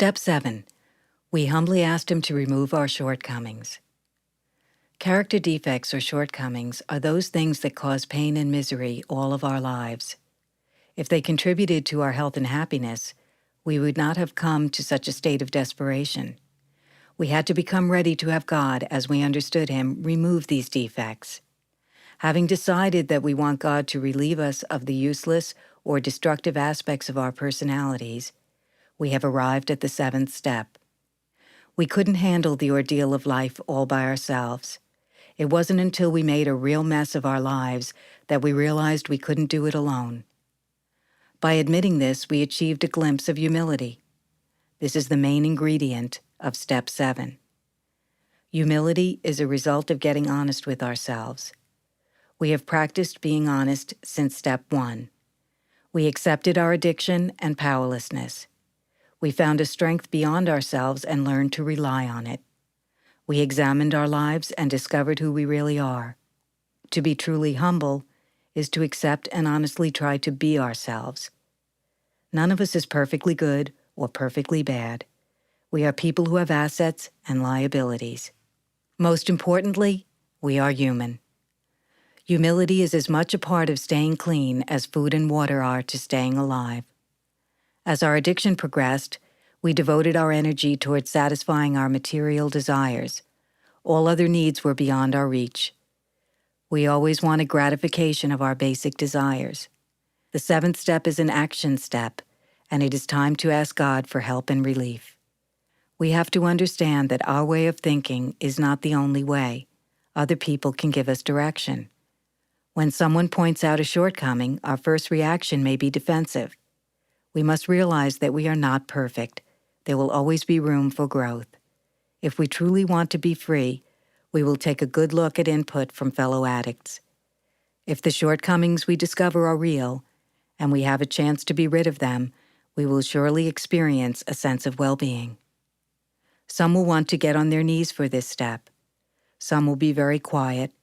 Step 7. We humbly asked Him to remove our shortcomings. Character defects or shortcomings are those things that cause pain and misery all of our lives. If they contributed to our health and happiness, we would not have come to such a state of desperation. We had to become ready to have God, as we understood Him, remove these defects. Having decided that we want God to relieve us of the useless or destructive aspects of our personalities, we have arrived at the 7th step. We couldn't handle the ordeal of life all by ourselves. It wasn't until we made a real mess of our lives that we realized we couldn't do it alone. By admitting this, we achieved a glimpse of humility. This is the main ingredient of Step 7. Humility is a result of getting honest with ourselves. We have practiced being honest since Step 1. We accepted our addiction and powerlessness. We found a strength beyond ourselves and learned to rely on it. We examined our lives and discovered who we really are. To be truly humble is to accept and honestly try to be ourselves. None of us is perfectly good or perfectly bad. We are people who have assets and liabilities. Most importantly, we are human. Humility is as much a part of staying clean as food and water are to staying alive. As our addiction progressed, we devoted our energy towards satisfying our material desires. All other needs were beyond our reach. We always wanted gratification of our basic desires. The 7th step is an action step, and it is time to ask God for help and relief. We have to understand that our way of thinking is not the only way. Other people can give us direction. When someone points out a shortcoming, our first reaction may be defensive. We must realize that we are not perfect. There will always be room for growth. If we truly want to be free, we will take a good look at input from fellow addicts. If the shortcomings we discover are real, and we have a chance to be rid of them, we will surely experience a sense of well-being. Some will want to get on their knees for this step. Some will be very quiet,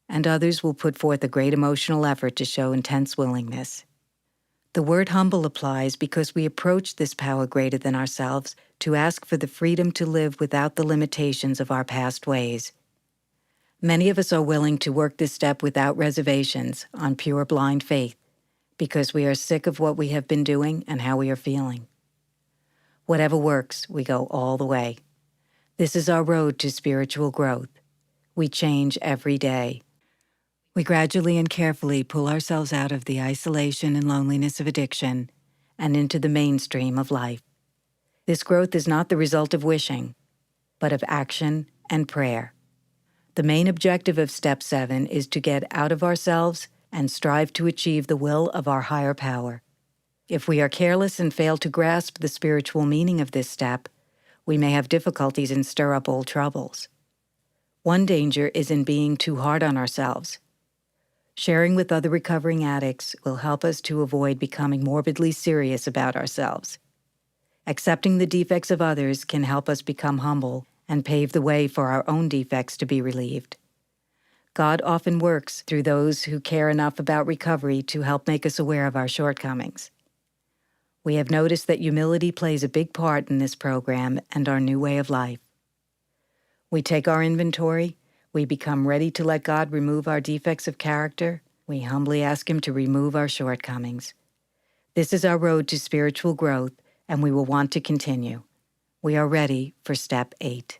and others will put forth a great emotional effort to show intense willingness. The word humble applies because we approach this power greater than ourselves to ask for the freedom to live without the limitations of our past ways. Many of us are willing to work this step without reservations, on pure blind faith, because we are sick of what we have been doing and how we are feeling. Whatever works, we go all the way. This is our road to spiritual growth. We change every day. We gradually and carefully pull ourselves out of the isolation and loneliness of addiction and into the mainstream of life. This growth is not the result of wishing, but of action and prayer. The main objective of Step 7 is to get out of ourselves and strive to achieve the will of our higher power. If we are careless and fail to grasp the spiritual meaning of this step, we may have difficulties and stir up old troubles. One danger is in being too hard on ourselves. Sharing with other recovering addicts will help us to avoid becoming morbidly serious about ourselves. Accepting the defects of others can help us become humble and pave the way for our own defects to be relieved. God often works through those who care enough about recovery to help make us aware of our shortcomings. We have noticed that humility plays a big part in this program and our new way of life. We take our inventory. We become ready to let God remove our defects of character. We humbly ask Him to remove our shortcomings. This is our road to spiritual growth, and we will want to continue. We are ready for Step 8.